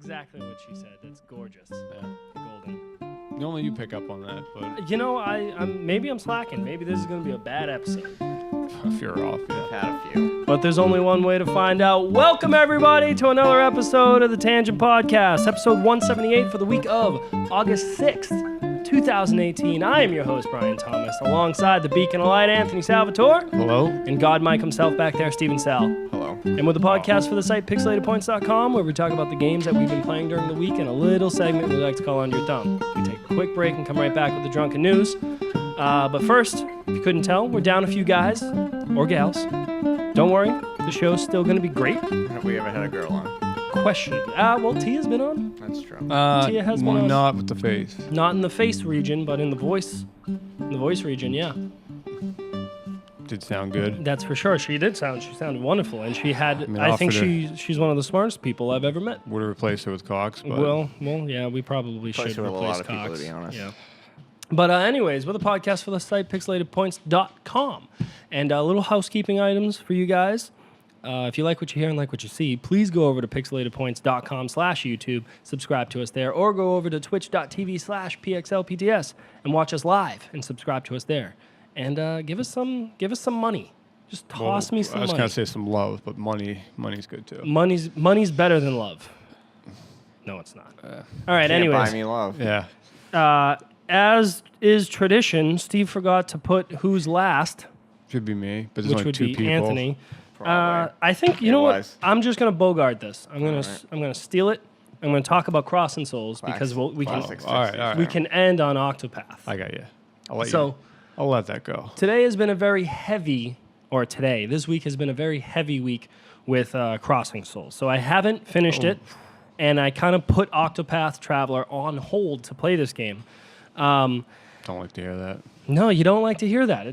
exactly what she said. That's gorgeous. Yeah. Golden. Normally you pick up on that, but You know, maybe I'm slacking. Maybe this is going to be a bad episode. if you're off, yeah. Had a few. But there's only one way to find out. Welcome, everybody, to another episode of the Tangent Podcast, episode 178 for the week of August 6th, 2018. I am your host, Brian Thomas, alongside the Beacon of Light, Anthony Salvatore, Hello? and God Mike himself back there, Stephen Sal. Hello. And with the podcast for the site, pixelatedpoints.com, where we talk about the games that we've been playing during the week and a little segment we like to call Under Your Thumb. We take a quick break and come right back with the drunken news. But first, if you couldn't tell, we're down a few guys or gals. Don't worry, the show's still going to be great. Have we ever had a girl on? Questionably. Well, Tia's been on. That's true. Tia has been on. Not with the face. Not in the face region, but in the voice. In the voice region, yeah. Did sound good. That's for sure. She sounded wonderful, and she had. mean, I think offered she's one of the smartest people I've ever met. Would have replaced her with Cox, but Well, yeah, we probably should Replace her with a replace lot of people, Cox. to be honest. Yeah. But anyways, with a podcast for the site, pixelatedpoints.com. And little housekeeping items for you guys. If you like what you hear and like what you see, please go over to pixelatedpoints.com/YouTube, subscribe to us there, or go over to twitch.tv/pxlpts and watch us live and subscribe to us there. And give us some money. Just toss me some I was money. going to say some love, but money's good too. Money's better than love. No, it's not. All right, Can't anyways. buy me love. Yeah. As is tradition, Steve forgot to put who's last, Should be me, but there's which only would two be people. Anthony. Probably. I think you It know was. what? I'm just gonna bogart this. I'm gonna Alright. I'm gonna steal it. I'm gonna talk about Crossing Souls because we can Classic all right, 60s. all right. we can end on Octopath. I got you. I'll let that go. Today has been a very heavy, this week has been a very heavy week with Crossing Souls. So I haven't finished it, and I kind of put Octopath Traveler on hold to play this game. Don't like to hear that. No, you don't like to hear that.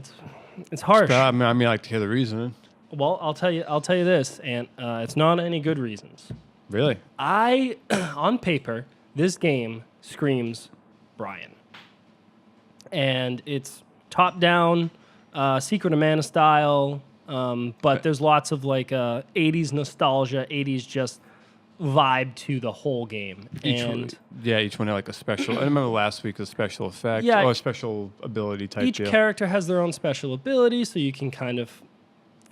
It's harsh. I mean, I like to hear the reason. Well, I'll tell you this, and it's not any good reasons. Really? On paper, this game screams Brian. And it's top-down, Secret of Mana style, but there's lots of like 80s nostalgia, 80s just vibe to the whole game. Each one had like a special. I remember last week a special effect or a special ability type each deal. character has their own special ability, so you can kind of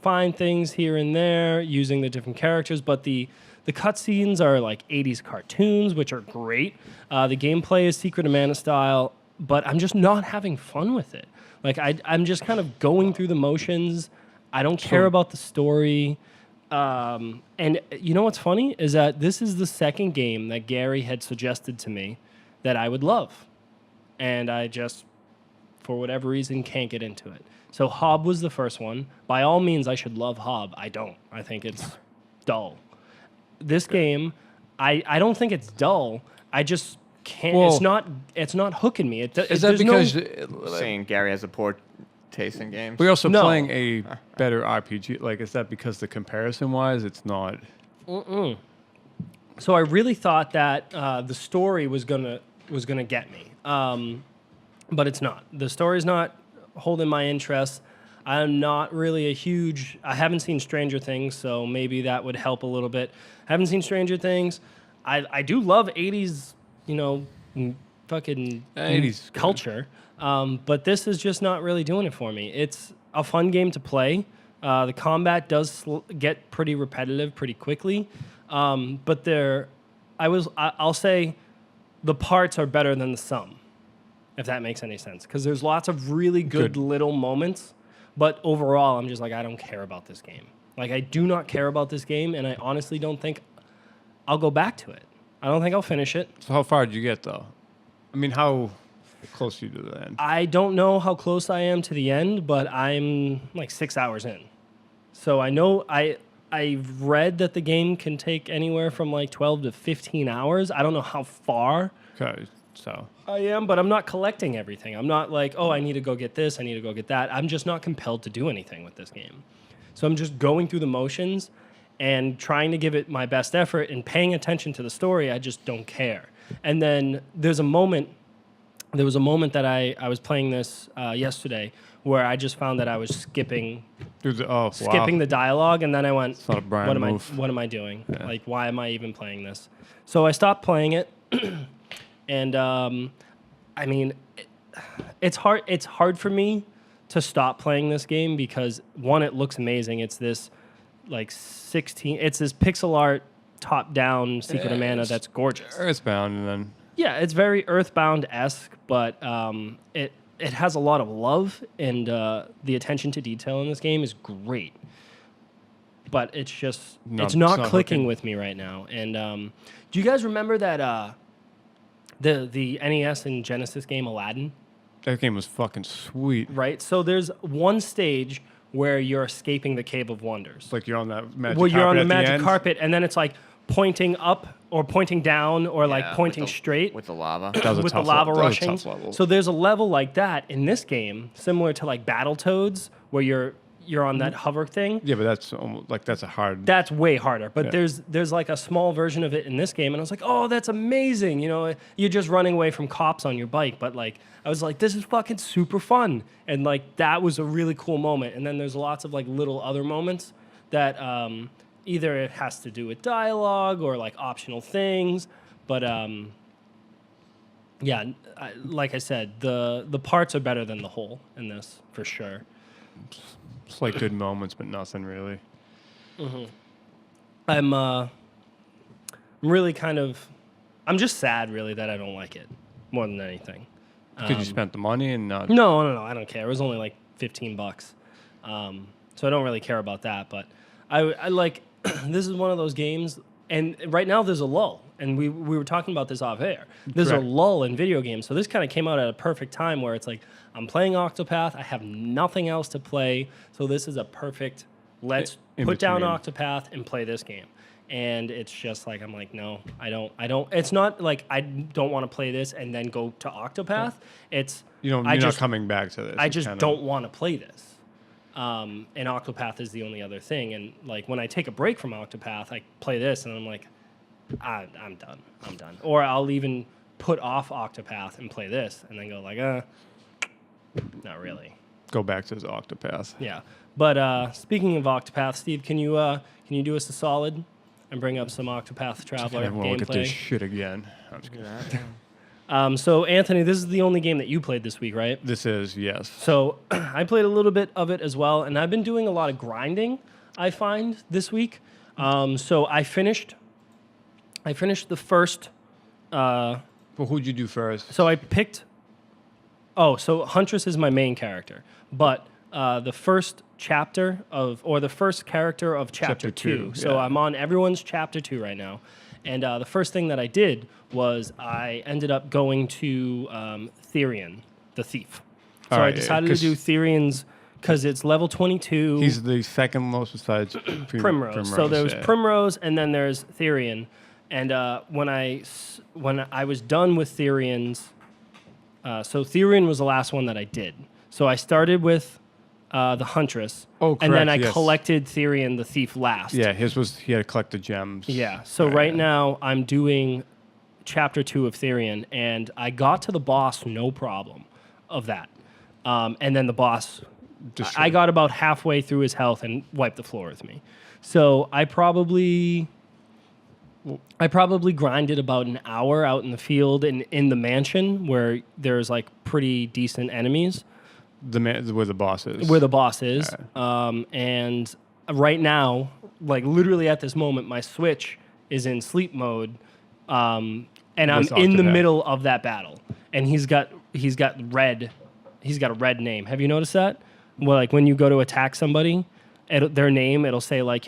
find things here and there using the different characters, but the cutscenes are like 80s cartoons, which are great. The gameplay is Secret of Mana style, but I'm just not having fun with it. Like, I'm just kind of going through the motions. I don't care about the story. And you know what's funny is that this is the second game that Gary had suggested to me that I would love. And I just, for whatever reason, can't get into it. So Hob was the first one. By all means, I should love Hob. I don't. I think it's dull. This game, I don't think it's dull. I just can't. Well, it's not hooking me. Is that because Saying Gary has a poor taste in games. we're also No. playing a better RPG? Like, is that because the comparison-wise, it's not? So I really thought that the story was gonna get me, but it's not. The story's not holding my interest. I'm not really I haven't seen Stranger Things, so maybe that would help a little bit. I haven't seen Stranger Things. I do love 80s, fucking 80s culture, but this is just not really doing it for me. It's a fun game to play. The combat does get pretty repetitive pretty quickly, but I'll say the parts are better than the sum, if that makes any sense, because there's lots of really good little moments, but overall I'm just like, I don't care about this game. Like, I do not care about this game, and I honestly don't think I'll go back to it. I don't think I'll finish it. So how far did you get, though? I mean, how close are you to the end? I don't know how close I am to the end, but I'm like 6 hours in. So I know I've read that the game can take anywhere from like 12 to 15 hours. I don't know how far Okay, so I am, but I'm not collecting everything. I'm not like, oh, I need to go get this, I need to go get that. I'm just not compelled to do anything with this game. So I'm just going through the motions and trying to give it my best effort and paying attention to the story. I just don't care. And then there was a moment that I was playing this yesterday where I just found that I was skipping skipping the dialogue, and then I went, It's not a Brian move. what am I doing? Yeah. Like, why am I even playing this? So I stopped playing it, and I mean, it's hard. It's hard for me to stop playing this game because one, it looks amazing. It's this like 16. It's this pixel art top-down Secret of Mana that's gorgeous. Earthbound, and then Yeah, it's very Earthbound-esque, but it has a lot of love, and the attention to detail in this game is great. But it's just it's not clicking with me right now. And do you guys remember that the NES and Genesis game Aladdin? that game was fucking sweet. Right. So there's one stage where you're escaping the Cave of Wonders. It's like you're on that magic. Well, you're on the carpet at magic end. carpet, and then it's like pointing up or pointing down or like Yeah, pointing with the- straight. with the lava. That was a with the tough lava level. That was a rushing. tough level. So there's a level like that in this game, similar to like Battletoads, where you're on that hover thing. Yeah, but that's almost, like that's a hard. That's way harder. But Yeah. there's like a small version of it in this game, and I was like, oh, that's amazing. You know, you're just running away from cops on your bike, but like I was like, this is fucking super fun, and like that was a really cool moment. And then there's lots of like little other moments that either it has to do with dialogue or like optional things, but yeah, like I said, the parts are better than the whole in this for sure. It's like good moments, but nothing really. I'm really I'm just sad really that I don't like it more than anything. Because you spent the money and not. No, I don't care. It was only like $15, so I don't really care about that. But I like this is one of those games, and right now there's a lull, and we were talking about this off air. There's Correct. a lull in video games, so this kind of came out at a perfect time where it's like I'm playing Octopath, I have nothing else to play, so this is a perfect. Let's In put down between. Octopath and play this game. And it's just like I'm like, no, I don't. It's not like I don't want to play this and then go to Octopath. It's You're not coming back to this. I It's just kinda- don't want to play this. And Octopath is the only other thing. And like when I take a break from Octopath, I play this and I'm like, I'm done. I'm done. Or I'll even put off Octopath and play this and then go like, not really. Go back to the Octopath. Yeah. But speaking of Octopath, Steve, can you do us a solid and bring up some Octopath Traveler Everyone look at this gameplay? shit again. I'm just kidding. So Anthony, this is the only game that you played this week, right? This is, yes. So I played a little bit of it as well, and I've been doing a lot of grinding, I find, this week. So I finished the first. Well, who'd you do first? So I picked. Oh, so Huntress is my main character, but the first chapter the first character of chapter 2. So yeah. I'm on everyone's chapter 2 right now, and the first thing that I did was I ended up going to Therion, the thief. So All I right, decided to do Therion's because it's level 22. He's the second most besides Primrose. So there's yeah. Primrose, and then there's Therion. And when I was done with Therion's, so Therion was the last one that I did. So I started with the Huntress, Oh, and then I correct, yes. collected Therion, the thief, last. Yeah, his was he had to collect the gems. Yeah. So right now I'm doing chapter 2 of Therion, and I got to the boss no problem of that. And then the boss, I got about halfway through his health and wiped the floor with me. So I probably grinded about an hour out in the field and in the mansion where there's like pretty decent enemies. Where the boss is. Where the boss is. And right now, like literally at this moment, my Switch is in sleep mode. And I'm With in the Octopath. middle of that battle. And he's got a red name. Have you noticed that? Well, like when you go to attack somebody, their name, it'll say like,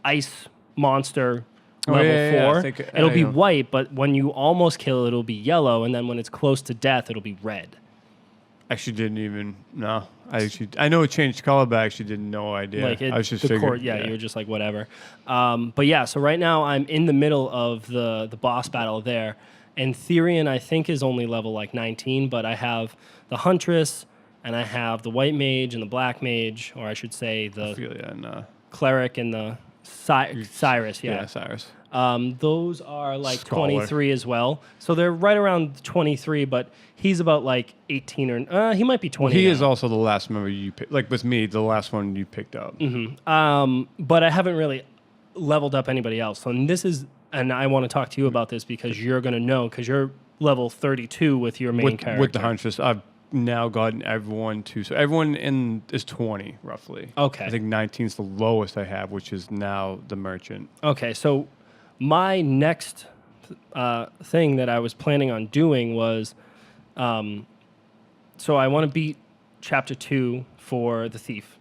ice monster level 4. I think- it'll be know. white, but when you almost kill it, it'll be yellow. And then when it's close to death, it'll be red. Actually, didn't even no. I know it changed color, but I actually didn't no idea. Like I was just the figuring. court, you were just like whatever. But yeah, so right now I'm in the middle of the boss battle there, and Therion I think is only level like 19, but I have the Huntress and I have the White Mage and the Black Mage, or I should say the I feel ya, and, Cleric and the Cyrus. Yeah. Cyrus. Those are like Scholar. 23 as well. So they're right around 23, but he's about like 18 or he might be 20. Well, he now. is also the last member you picked. Like with me, the last one you picked up. But I haven't really leveled up anybody else. So and I want to talk to you about this because you're going to know because you're level 32 with your main character. With the Huntress, I've now gotten everyone to. So everyone is 20 roughly. Okay. I think 19 is the lowest I have, which is now the Merchant. Okay, so my next thing that I was planning on doing was, so I want to beat Chapter 2 for the Thief.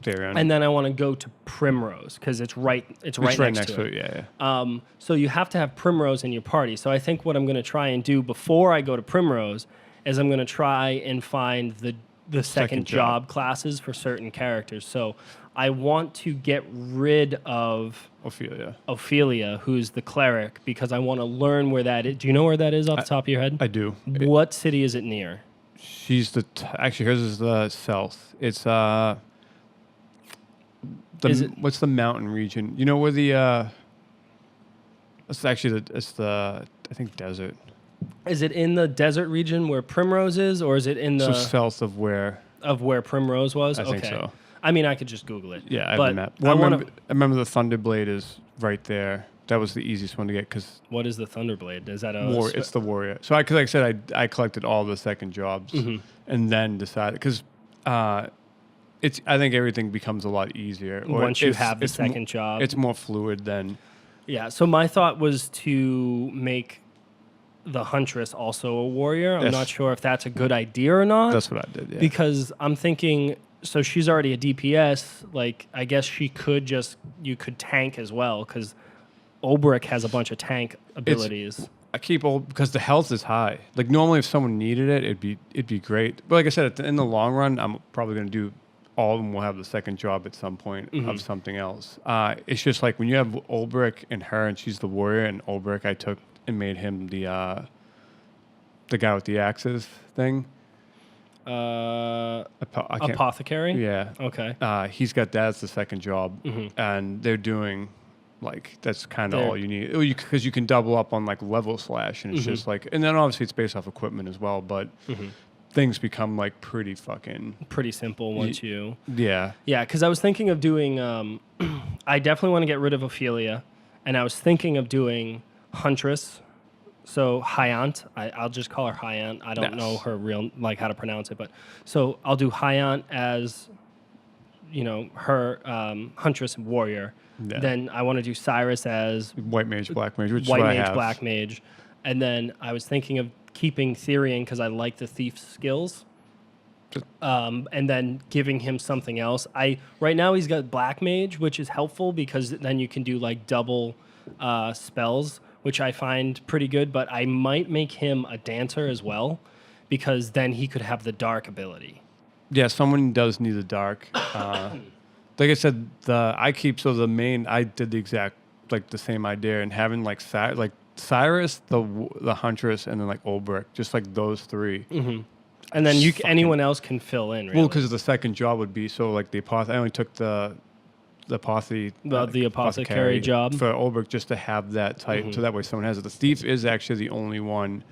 And then I want to go to Primrose because it's right next to it. Yeah. So you have to have Primrose in your party. So I think what I'm going to try and do before I go to Primrose is I'm going to try and find the second job classes for certain characters. So I want to get rid of Ophelia, who's the cleric, because I want to learn where that is. Do you know where that is off the top of your head? I do. What city is it near? She's actually hers is the south. It's what's the mountain region? You know where the it's the I think desert. Is it in the desert region where Primrose is, or is it in the south of where Primrose was? I think so. I mean, I could just Google it. Yeah, I have the map. Well, I remember the Thunderblade is right there. That was the easiest one to get because. What is the Thunderblade? Is that it's the warrior. So like I said, I collected all the second jobs and then decided because I think everything becomes a lot easier once you have the second job. It's more fluid than. Yeah. So my thought was to make the Huntress also a warrior. I'm not sure if that's a good idea or not. That's what I did. Yeah. Because I'm thinking. So she's already a DPS. Like I guess you could tank as well because Olbrich has a bunch of tank abilities. I keep because the health is high. Like normally, if someone needed it, it'd be great. But like I said, in the long run, I'm probably going to do all of them. Will have the second job at some point of something else. It's just like when you have Olbrich and her, and she's the warrior, and Olbrich I took and made him the guy with the axes thing. Apothecary? Yeah. Okay. He's got that as the second job, and they're doing like that's kind of all you need because you can double up on like level slash, and it's just like, and then obviously it's based off equipment as well, but things become like pretty simple once you. Yeah. Yeah, because I was thinking of doing. I definitely want to get rid of Ophelia, and I was thinking of doing Huntress. So Hyant, I'll just call her Hyant. I don't know her real how to pronounce it, but so I'll do Hyant as, her Huntress warrior. Yeah. Then I want to do Cyrus as White Mage, Black Mage, which White is what Mage, I have. Black Mage, and then I was thinking of keeping Therian because I like the thief's skills, and then giving him something else. Right now he's got Black Mage, which is helpful because then you can do like double spells, which I find pretty good, but I might make him a dancer as well, because then he could have the dark ability. Yeah, someone does need the dark. Like I said, I did the exact, like the same idea, and having like Cyrus, the Huntress, and then like Olbrich, just like those three. Mm-hmm. And then anyone else can fill in, really. Well, because the second job would be, so like I only took the apothecary job for Olbrich just to have that type, so that way someone has it. The thief is actually the only one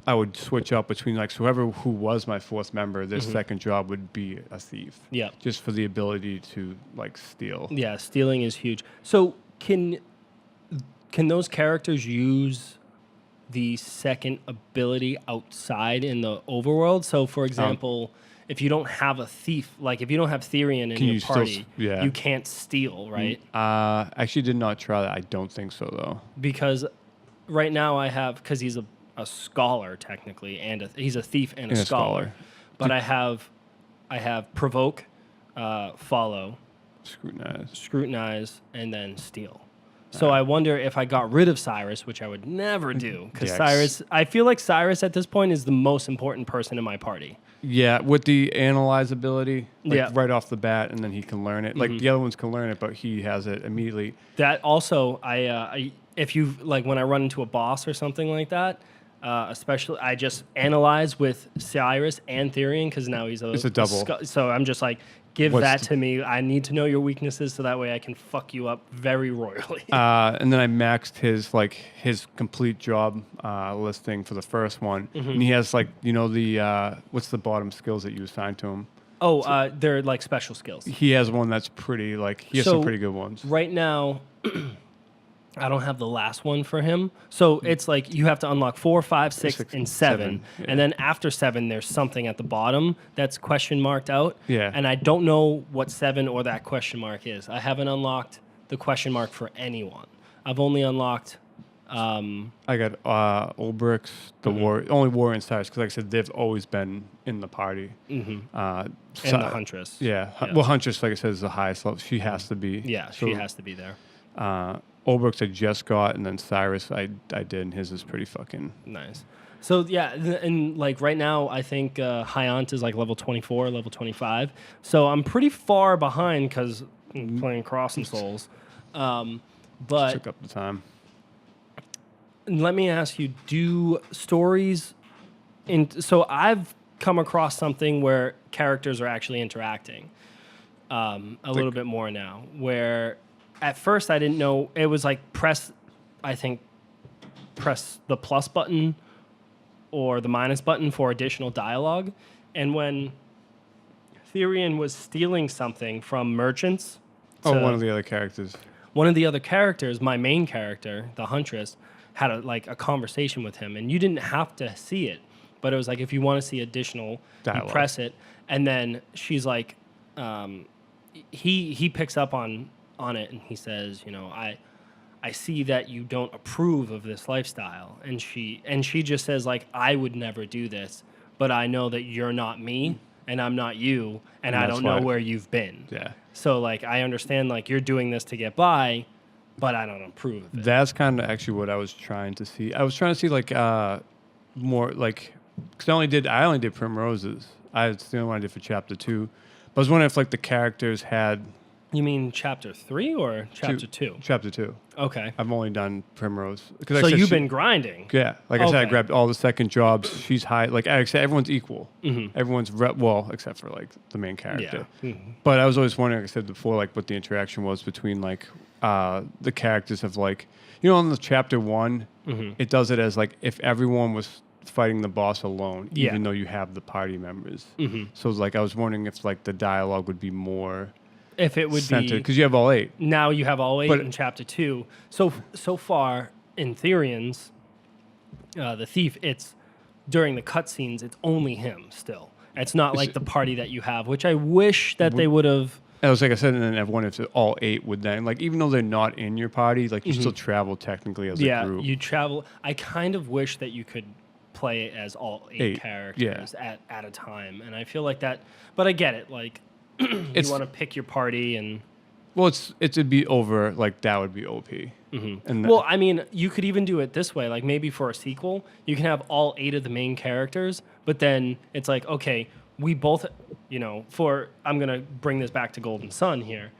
I would switch up between, like, so who was my fourth member, this second job would be a thief. Yeah, just for the ability to like steal. Yeah, stealing is huge. So can those characters use the second ability outside in the overworld? So, for example. If you don't have a thief, like if you don't have Therian in your party, you can't steal, right? Actually did not try that. I don't think so, though. Because right now because he's a scholar technically, and he's a thief and a scholar. But I have provoke, follow, scrutinize, and then steal. So I wonder if I got rid of Cyrus, which I would never do, because I feel like Cyrus at this point is the most important person in my party. Yeah, with the analyze ability, right off the bat, and then he can learn it. Like the other ones can learn it, but he has it immediately. That also, if you like when I run into a boss or something like that, especially I just analyze with Cyrus and Therian because now it's a double. So I'm just like, Give what's that the- to me. I need to know your weaknesses so that way I can fuck you up very royally. And then I maxed his complete job listing for the first one, and he has the what's the bottom skills that you assign to him? They're like special skills. He has one that's pretty he has some pretty good ones. Right now, I don't have the last one for him. So it's like you have to unlock 4, 5, 6, Six, and 7. yeah. And then after 7, there's something at the bottom that's question marked out. Yeah. And I don't know what 7 or that question mark is. I haven't unlocked the question mark for anyone. I've only unlocked... I got Olbrich's, only Warrior and Cyrus, because like I said, they've always been in the party. and the Huntress. Yeah. Well, Huntress, like I said, is the highest level. She has to be. Yeah, she has to be there. Olbrich's I just got, and then Cyrus I did, and his is pretty fucking... Nice. So, yeah, and like right now, I think Hyant is like level 24, level 25. So I'm pretty far behind because I'm playing Cross and Souls. But Took up the time. let me ask you, do stories... So I've come across something where characters are actually interacting a little bit more now, where at first I didn't know. It was like press the plus button or the minus button for additional dialogue. And when Therian was stealing something from merchants... One of the other characters. One of the other characters, my main character, the Huntress, had a conversation with him, and you didn't have to see it, but it was like if you want to see additional, dialogue. you press it, and then she's like, he picks up on it, and he says, I see that you don't approve of this lifestyle, and she just says like, I would never do this, but I know that you're not me, and I'm not you, and I don't know where you've been. Yeah. So, like, I understand, like, you're doing this to get by, but I don't approve of it. That's kind of actually what I was trying to see. I was trying to see, like, more, like, because I only did Primroses. It's the only one I did for Chapter 2. But I was wondering if, like, the characters had... You mean Chapter 3 or Chapter 2? Chapter 2. Okay. I've only done Primrose. So you've been grinding. Yeah. Like I said, I Okay. grabbed all the second jobs. She's high. Like I said, everyone's equal. Everyone's, except for, like, the main character. Yeah. But I was always wondering, like I said before, like, what the interaction was between, like, the characters of, like, in the Chapter 1, it does it as, like, if everyone was fighting the boss alone, Yeah. even though you have the party members. So, like, I was wondering if, like, the dialogue would be more... If it would centered, be... because you have all 8. Now you have all 8 But- in Chapter 2. So far, in Therian's, the thief, it's... During the cutscenes, it's only him still. It's not like the party that you have, which I wish that they would have... And it was like I said, and then everyone, if all 8 would then, like, even though they're not in your party, like, you still travel technically as a group. You travel. I kind of wish that you could play as all 8 characters at a time, and I feel like that. But I get it. Like, you want to pick your party, and Well, it'd be over, like, that would be OP. And well, I mean, you could even do it this way. Like, maybe for a sequel, you can have all 8 of the main characters, but then it's like, okay, we both, I'm gonna bring this back to Golden Sun here.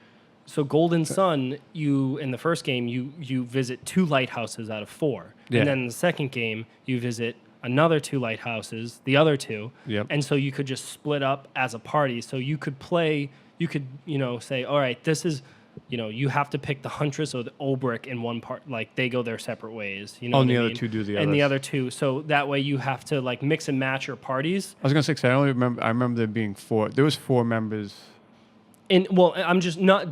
So Golden Sun, in the first game, you visit 2 lighthouses out of 4. Yeah. And then in the second game, you visit another 2 lighthouses, the other 2. Yep. And so you could just split up as a party. So you could say, all right, this is, you have to pick the Huntress or the Olbrich in one part. Like, they go their separate ways. and what the I other mean? 2 do the And the others. other 2. So that way you have to, like, mix and match your parties. I was going to say, 'cause I remember there being 4. There was 4 members. I'm just not...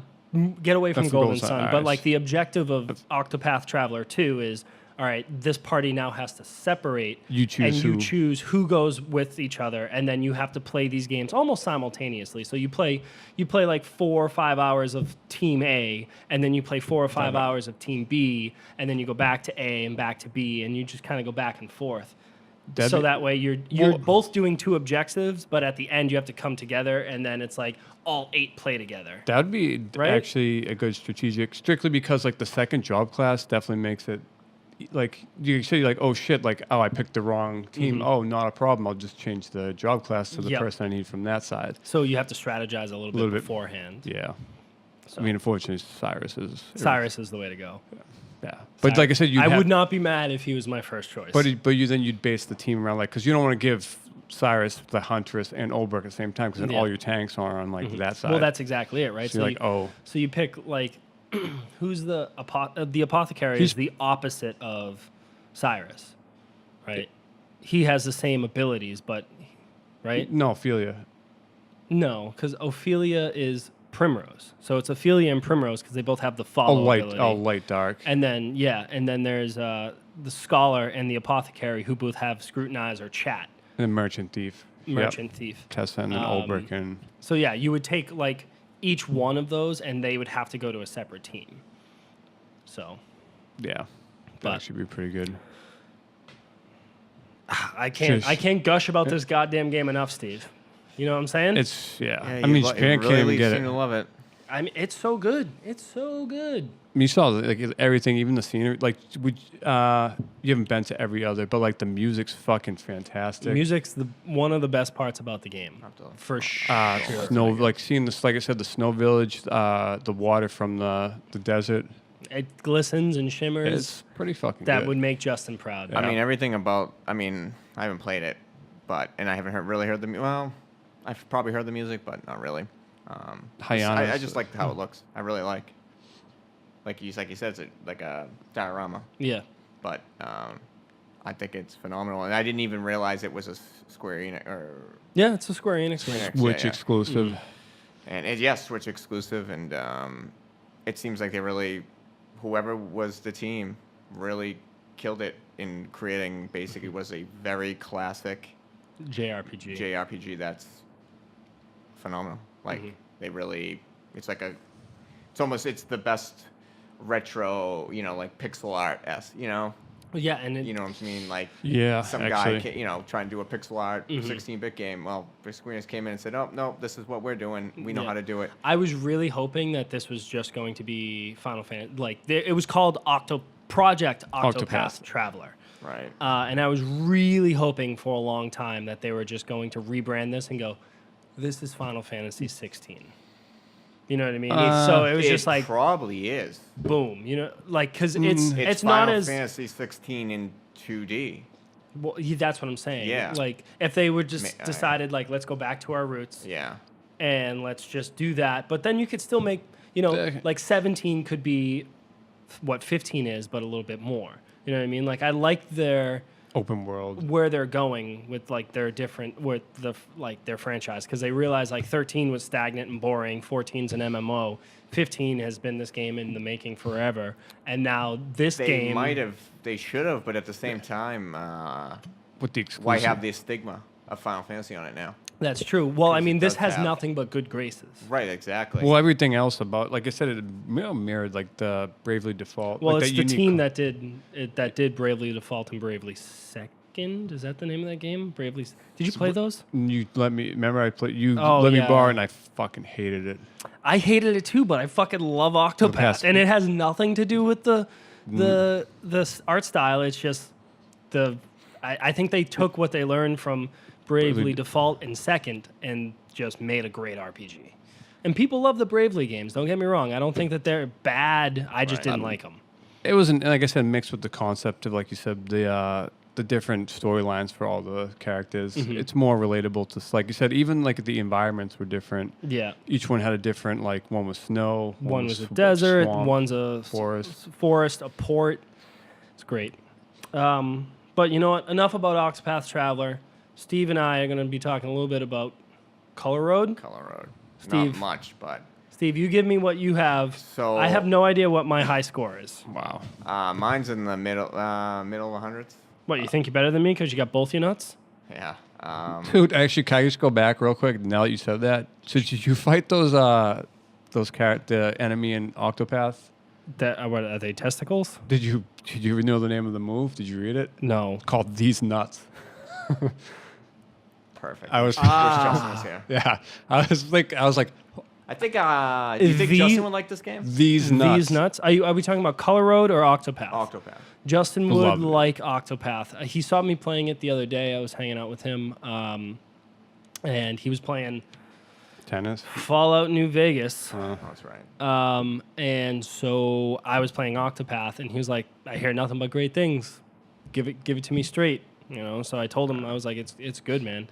Get away from That's the Golden Golden Sun, Sun, alright. but like the objective of Octopath Traveler 2 is, all right, this party now has to separate. You choose you who. choose who goes with each other, and then you have to play these games almost simultaneously. So you play like 4 or 5 hours of Team A, and then you play 4 or 5 hours of Team B, and then you go back to A and back to B, and you just kind of go back and forth. That way you're both doing 2 objectives, but at the end you have to come together, and then it's like all 8 play together. That would be Right? actually a good strategic, strictly because, like, the second job class definitely makes it, like, you say, like, oh, shit, like, oh, I picked the wrong team. Oh, not a problem. I'll just change the job class to the Yep. person I need from that side. So you have to strategize a little bit bit. beforehand. Yeah. So. I mean, unfortunately, Cyrus is... Cyrus is the way to go. Yeah. But like I said, I would not be mad if he was my first choice. But you'd base the team around, like, because you don't want to give Cyrus, the Huntress, and Olberg at the same time, because then Yeah. all your tanks are on like that side. Well, that's exactly it, right? So you're like, oh. So you pick like who's the apothecary is the opposite of Cyrus, right? He has the same abilities, but right? No, Ophelia. No, because Ophelia is Primrose. So it's Ophelia and Primrose because they both have the follow ability. Light, dark. And then there's the Scholar and the Apothecary who both have Scrutinize or Chat. And Merchant Thief. Merchant Thief. Tessa and then Olberg and... So yeah, you would take like each one of those and they would have to go to a separate team. So... Yeah. But- That should be pretty good. I can't gush about this goddamn game enough, Steve. You know what I'm saying? It's, yeah. Yeah, I mean, you Japan can't even get it. seem to love it. I mean, it's so good. It's so good. I mean, you saw like everything, even the scenery. Like, you haven't been to every other, but like the music's fucking fantastic. Music's one of the best parts about the game, for sure. Snow, like seeing this, like I said, the snow village, the water from the desert. It glistens and shimmers. It's pretty fucking That good. would make Justin proud. Yeah. I mean, everything about. I mean, I haven't played it, and I haven't really heard the. Well, I've probably heard the music, but not really. Hyannis. I just like how it looks. I really like you said, it's like a diorama. Yeah. But I think it's phenomenal, and I didn't even realize it was a Square Enix or Yeah, it's a Square Enix game. Enix, Switch yeah. exclusive. And yes, Switch exclusive, and it seems like they really, whoever was the team, really killed it in creating. Basically, was a very classic JRPG. JRPG that's phenomenal. Like they really, it's the best retro, like pixel art Well, yeah, and you know what I mean? Like Yeah, some actually. guy, trying to do a pixel art 16-bit game. Well, Square Enix came in and said, "Oh no, this is what we're doing. We know how to do it." I was really hoping that this was just going to be Final Fantasy. Like it was called Project Octopath Traveler. Right. And I was really hoping for a long time that they were just going to rebrand this and go, this is Final Fantasy 16. You know what I mean? So it was just like, probably is. boom. You know, like, because it's Final not as... Fantasy 16 in 2D. Well, that's what I'm saying. Yeah. Like, if they would just decided, like, let's go back to our roots. Yeah. And let's just do that. But then you could still make, like 17 could be what 15 is, but a little bit more. You know what I mean? Like, I like their Open world. where they're going with like their different with the their franchise, because they realized like 13 was stagnant and boring, 14's an MMO, 15 has been this game in the making forever, and now this game They should have, but at the same time, With the exclusive. why have the stigma of Final Fantasy on it now? That's true. Well, I mean, it this does has have- nothing but good graces. Right. Exactly. Well, everything else about, like I said, it mirrored like the Bravely Default. Well, like it's that the unique team that did Bravely Default and Bravely Second. Is that the name of that game? Bravely. Did you play those? You let me remember. I played. You Oh, let me yeah. borrow, and I fucking hated it. I hated it too, but I fucking love Octopath, and it has nothing to do with the art style. It's just I think they took what they learned from Bravely Default and Second and just made a great RPG. And people love the Bravely games. Don't get me wrong. I don't think that they're bad. I just didn't like them. It wasn't, like I said, mixed with the concept of, like you said, the different storylines for all the characters. It's more relatable to, like you said, even like the environments were different. Yeah. Each one had a different, like one was snow, One was a desert, swamp, one's a forest, a port. It's great. But you know what? Enough about Octopath Traveler. Steve and I are going to be talking a little bit about Color Road. Color Road. Steve. Not much, but Steve, you give me what you have. So- I have no idea what my high score is. Wow. mine's in the middle of the hundreds. What, you think you're better than me because you got both your nuts? Yeah. Dude, actually, can I just go back real quick now that you said that? So did you fight the enemy in Octopath? What, are they testicles? Did you know the name of the move? Did you read it? No. It's called These Nuts. Perfect. I was Wish Justin was here. yeah. I was like, I think. Do you think Justin would like this game? These Nuts. These nuts? Are we talking about Color Road or Octopath? Octopath. Justin would Loved it. like Octopath. He saw me playing it the other day. I was hanging out with him, and he was playing Tennis. Fallout New Vegas. Oh, that's right. And so I was playing Octopath, and he was like, "I hear nothing but great things. Give it to me straight." You know, so I told him, I was like, it's good, man.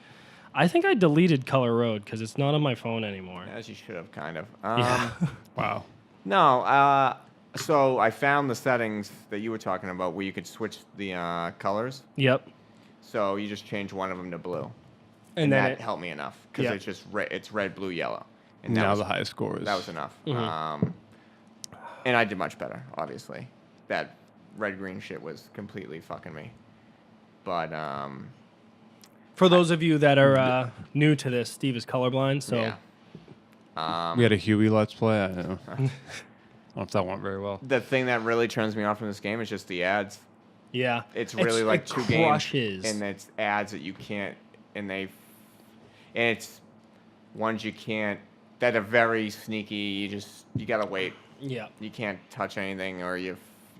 I think I deleted Color Road because it's not on my phone anymore. As you should have, kind of. Yeah. Wow. No, so I found the settings that you were talking about where you could switch the colors. Yep. So you just change one of them to blue. And then that helped me enough because Yeah. it's just it's red, blue, yellow. And Now was, the highest score is. that was enough. Mm-hmm. And I did much better, obviously. That red, green shit was completely fucking me. But For those of you that are new to this, Steve is colorblind, so yeah. We had a Huey Let's Play. I don't know. I don't know if that went very well. The thing that really turns me off from this game is just the ads. yeah. It's really like it two crushes. games, and it's ads that you can't, and it's ones you can't, that are very sneaky. You gotta wait. Yeah. You can't touch anything, or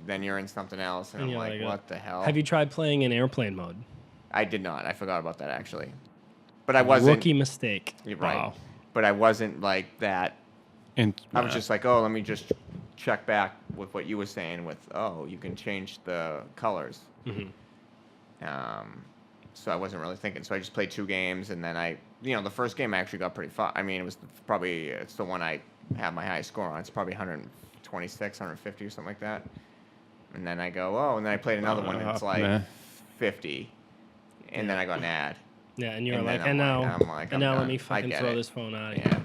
then you're in something else, and I'm you're like, like, what the hell? Have you tried playing in airplane mode? I did not. I forgot about that actually, but I wasn't. Rookie mistake. You're right. Wow. But I wasn't like that. And I was just like, oh, let me just check back with what you were saying with, oh, you can change the colors. Mm-hmm. So I wasn't really thinking. So I just played 2 games, and then the first game I actually got pretty far. I mean, it's the one I have my highest score on. It's probably 126, 150 or something like that. And then I go, oh, and then I played another one, and it's like 50. And then I got an ad. Yeah, and you're And like, then I'm like, and now let done. me I fucking get throw it. this phone out of Yeah. here.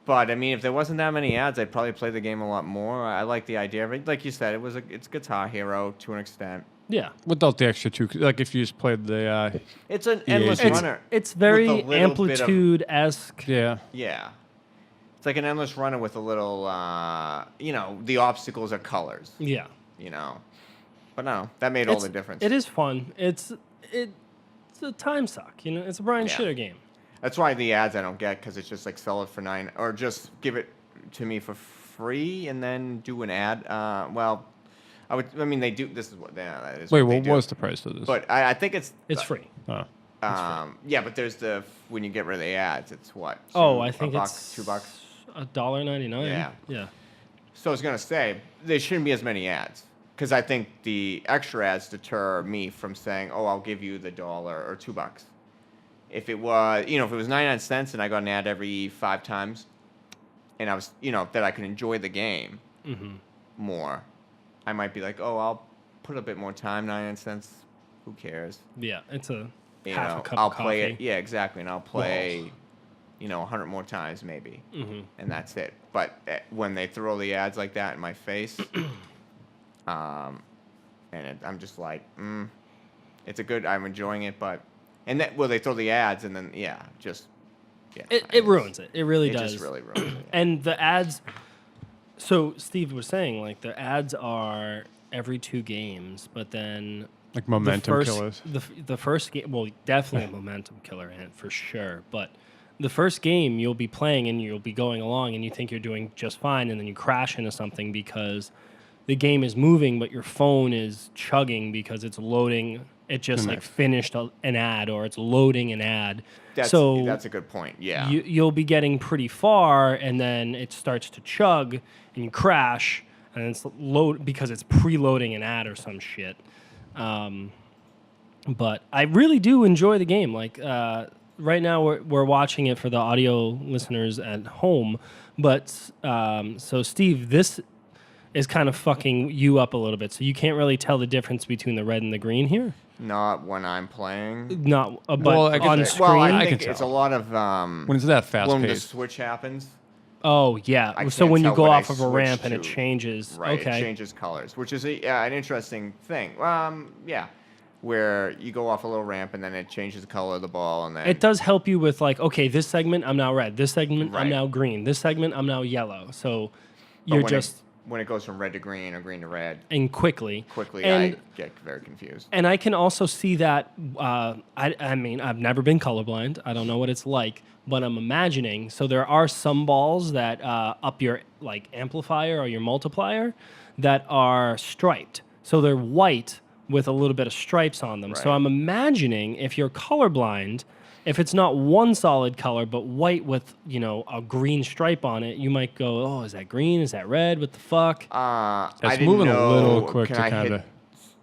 But I mean, if there wasn't that many ads, I'd probably play the game a lot more. I like the idea of it. Like you said, it's Guitar Hero to an extent. Yeah. without the extra 2, like if you just played the It's an EA endless It's- runner. It's very with a little bit of- amplitude-esque. yeah. Yeah. It's like an endless runner with a little, the obstacles are colors, Yeah. But no, that made all the difference. It is fun. It's a time suck. It's a Brian Yeah. Shitter game. That's why the ads I don't get, because it's just like sell it for $9, or just give it to me for free and then do an ad. They do. This is what. Yeah, that is. Wait, what they what do. was the price of this? But I think it's. It's free. Oh. Yeah, but there's when you get rid of the ads, it's what? I think it's it's $2. $1.99. Yeah. Yeah. So I was gonna say there shouldn't be as many ads, because I think the extra ads deter me from saying, "Oh, I'll give you the $1 or $2." If it was, if it was 99 cents and I got an ad every 5 times, and I was, that I could enjoy the game more, I might be like, "Oh, I'll put a bit more time. 99 cents, who cares?" Yeah. It's a You half know, a cup I'll of coffee. play it. Yeah, exactly, and I'll play, 100 more times maybe, and that's it. But when they throw the ads like that in my face, I'm just like, it's I'm enjoying it, but, they throw the ads, and then It ruins it. It really it does. just really ruins it. And the ads. So Steve was saying, like, the ads are every 2 games, but then Like momentum the first, killers. The first game, well, definitely a momentum killer in it for sure. But the first game you'll be playing and you'll be going along and you think you're doing just fine, and then you crash into something because the game is moving, but your phone is chugging because it's loading. It just like finished an ad, or it's loading an ad. That's a good point. Yeah. You'll be getting pretty far, and then it starts to chug, and you crash, and it's because it's preloading an ad or some shit. But I really do enjoy the game. Like right now, we're watching it for the audio listeners at home. But so Steve, this is kind of fucking you up a little bit. So you can't really tell the difference between the red and the green here. Not when I'm playing. Not, but Well, I can on say- screen. Well, I I think can it's a tell. lot of When it's that fast when the paced. switch happens. Oh yeah. I So can't when you tell go what I off of a switch ramp and it to. changes. Right, Okay. it changes colors, which is an interesting thing. Where you go off a little ramp and then it changes the color of the ball, and then It does help you with, like, okay, this segment I'm now red. This segment I'm Right. now green. This segment I'm now yellow. So but you're when just when it goes from red to green or green to red, and quickly. quickly And I get very confused. And I can also see that. I mean, I've never been colorblind. I don't know what it's like, but I'm imagining. So there are some balls that up your like amplifier or your multiplier that are striped. So they're white with a little bit of stripes on them. So Right. I'm imagining if you're colorblind, if it's not one solid color but white with a green stripe on it, you might go, "Oh, is that green? Is that red? What the fuck?" I It's didn't moving a know, little quick can to I hit kinda-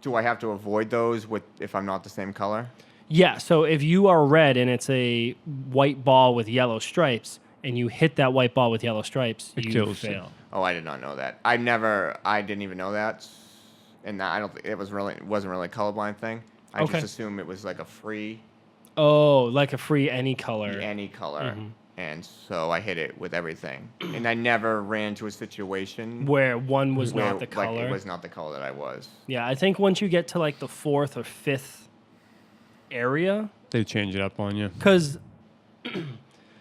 Do I have to avoid those if I'm not the same color? Yeah, so if you are red and it's a white ball with yellow stripes, and you hit that white ball with yellow stripes, It you kills you. fail. Oh, I did not know that. I didn't even know that, and I don't think it wasn't really a colorblind thing. I Okay. just assumed it was like a free Oh, like a free any color. any color, Mm-hmm. and so I hit it with everything, and I never ran into a situation Where one was where, not the color. Like, it was not the color that I was. Yeah, I think once you get to like the 4th or 5th area, They change it up on you. because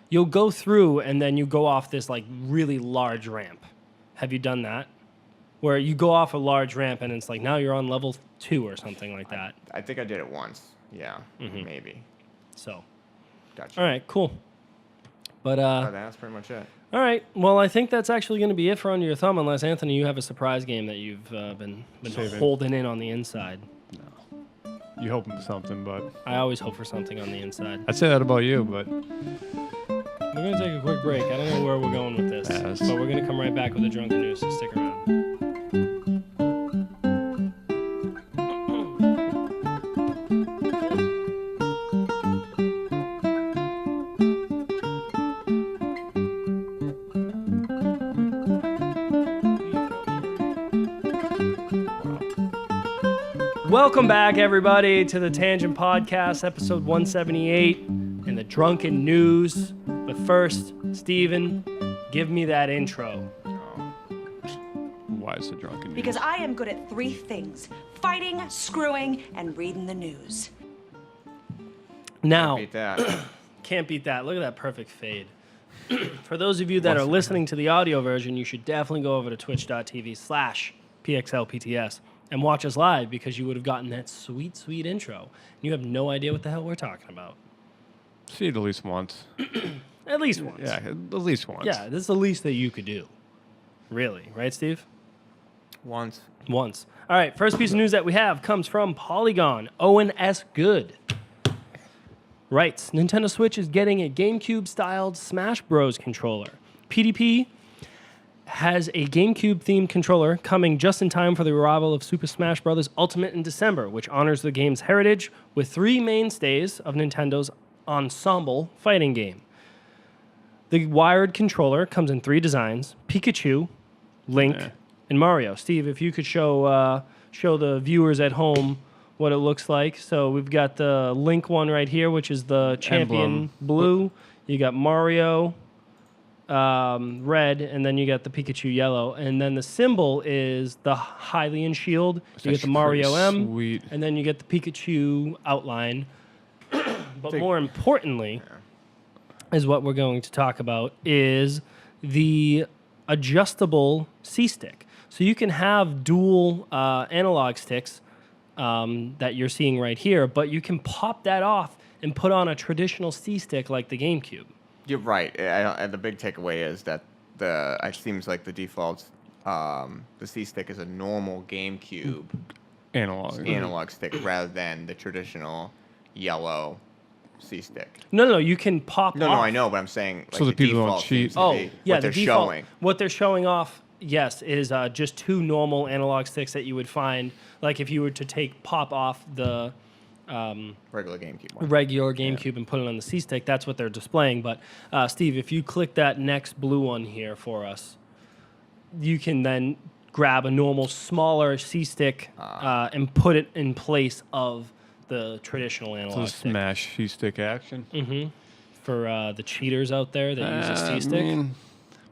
you'll go through and then you go off this like really large ramp. Have you done that? Where you go off a large ramp and it's like now you're on level 2 or something like that. I think I did it once. Yeah, Mm-hmm. maybe. So, Gotcha. all right, cool. But Oh, that's pretty much it. all right. Well, I think that's actually going to be it for Under Your Thumb, unless Anthony, you have a surprise game that you've been Saving. holding in on the inside. You hoping for something, but I always hope for something on the inside. I'd say that about you, but We're going to take a quick break. I don't know where we're going with this, Yes. but we're going to come right back with the drunken news, so stick around. Welcome back, everybody, to the Tangent Podcast, episode 178, and the drunken news. But first, Steven, give me that intro. why is the drunken news? Because I am good at 3 things: fighting, screwing, and reading the news. Now, Beat that. can't beat that. Look at that perfect fade. For those of you that are listening to the audio version, you should definitely go over to twitch.tv/PXLPTS and watch us live, because you would have gotten that sweet, sweet intro. You have no idea what the hell we're talking about. See it at least once. At least once. Yeah, at least once. Yeah, this is the least that you could do. Really. Right, Steve? Once. Once. All right, first piece of news that we have comes from Polygon. Owen S. Good writes, Nintendo Switch is getting a GameCube-styled Smash Bros. Controller. PDP has a GameCube-themed controller coming just in time for the arrival of Super Smash Bros. Ultimate in December, which honors the game's heritage with 3 mainstays of Nintendo's ensemble fighting game. The wired controller comes in 3 designs: Pikachu, Link, and Mario. Steve, if you could show the viewers at home what it looks like. So we've got the Link one right here, which is the champion Emblem. blue. You got Mario red, and then you got the Pikachu yellow. And then the symbol is the Hylian shield. You get the actually Mario pretty M, sweet. and then you get the Pikachu outline. But more importantly, is what we're going to talk about is the adjustable C-stick. So you can have dual analog sticks that you're seeing right here, but you can pop that off and put on a traditional C-stick like the GameCube. You're right. The big takeaway is that it seems like the default, the C stick is a normal GameCube Analog. stick rather than the traditional yellow C stick. No, you can pop No, off. I know, but I'm saying like So the people don't default cheat. seems to Oh, be yeah, what the they're default, showing. What they're showing off, yes, is just 2 normal analog sticks that you would find, like if you were to pop off the Regular GameCube one. regular GameCube and put it on the C-stick. That's what they're displaying. But Steve, if you click that next blue one here for us, you can then grab a normal, smaller C-stick and put it in place of the traditional So analog the stick. smash C-stick action. For the cheaters out there that use a C-stick. I mean,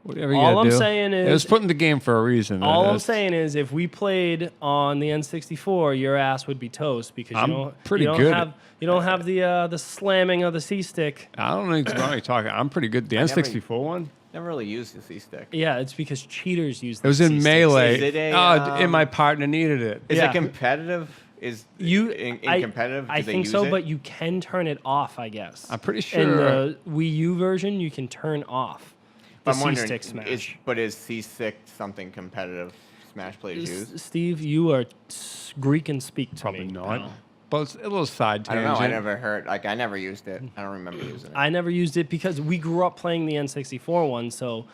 whatever you All gotta I'm do. saying It was is- put in the game for a reason. All I'm That's- saying is, if we played on the N64, your ass would be toast, because I'm pretty you don't good have at- you don't have the slamming of the C-stick. I don't know what you're talking. I'm pretty good. The never- N64 one. Never really used the C stick. Yeah, it's because cheaters use. It was in C-sticks. Melee. Is it a, and my partner needed it. Is Yeah. it competitive? Is You in I- competitive? Do I they think use so, it? but you can turn it off, I guess. I'm pretty In sure. the Wii U version, you can turn off the I'm wondering, C-stick smash. is C-stick something competitive Smash players use? Steve, you are Greek and speak to Probably me. not. pal. But it's a little side I tangent. don't know. I never heard. Like I never used it. I don't remember using it. I never used it because we grew up playing the N64 one, so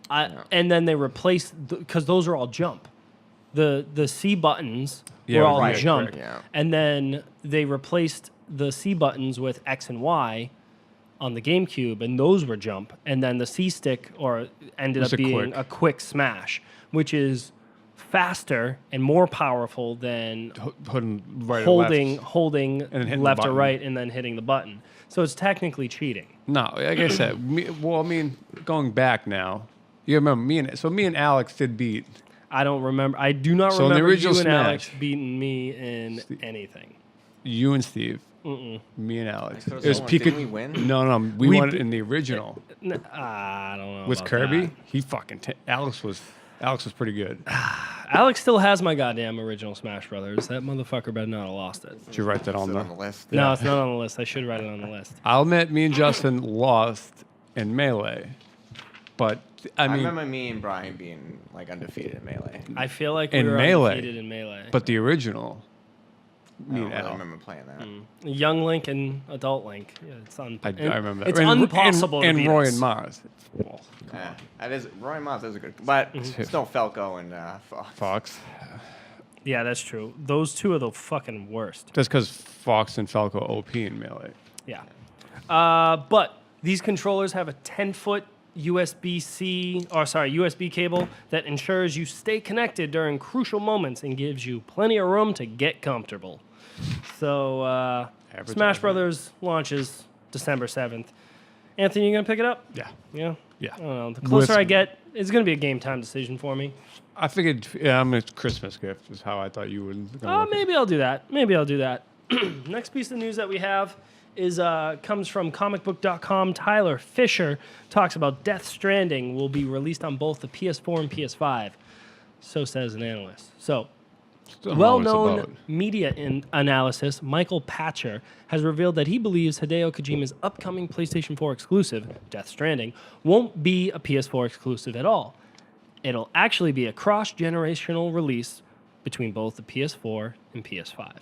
and then they replaced, because those are all jump. The C buttons Yeah, were all right, jump, correct, yeah. and then they replaced the C buttons with X and Y on the GameCube, and those were jump. And then the C stick ended Was up a being quick. a quick smash, which is faster and more powerful than Putting right or holding left. holding then hitting the left or button. right and then hitting the button. So it's technically cheating. No, like I said, going back now, you remember me and Alex did beat. I don't remember. I do not So in the remember original you and Alex Smash- beating me in anything. You and Steve. Me and Alex. thought it was It was someone- Pika. didn't we win? No, we We won be- in the original. I don't know. With about Kirby, that. he fucking Alex was pretty good. Alex still has my goddamn original Smash Brothers. That motherfucker better not have lost it. Did you write that on Sit there? on the list. No, it's not on the list. I should write it on the list. I'll admit, me and Justin lost in Melee, but I I mean, remember me and Brian being like undefeated in Melee. I feel like we In were Melee. undefeated in Melee. but the original, I me don't and really Al. remember playing that. Young Link and Adult Link. Yeah, it's I remember that. It's And- impossible and to beat Roy us. and Mars. Yeah, that is Roy Moth is a good, but still Falco and Fox. Fox. Yeah, that's true. Those two are the fucking worst. Just because Fox and Falco OP in Melee. Yeah. But these controllers have a 10-foot USB cable that ensures you stay connected during crucial moments and gives you plenty of room to get comfortable. So, Smash Advertising. Brothers launches December 7th. Anthony, you gonna pick it up? Yeah. Yeah. Yeah. I don't know. The closer With- I get, it's gonna be a game time decision for me. I figured, I'm a Christmas gift is how I thought you would. Maybe I'll do that. Next piece of news that we have is comes from comicbook.com. Tyler Fisher talks about Death Stranding will be released on both the PS4 and PS5. So says an analyst. So, well-known media analysis Michael Patcher has revealed that he believes Hideo Kojima's upcoming PlayStation 4 exclusive, Death Stranding, won't be a PS4 exclusive at all. It'll actually be a cross-generational release between both the PS4 and PS5.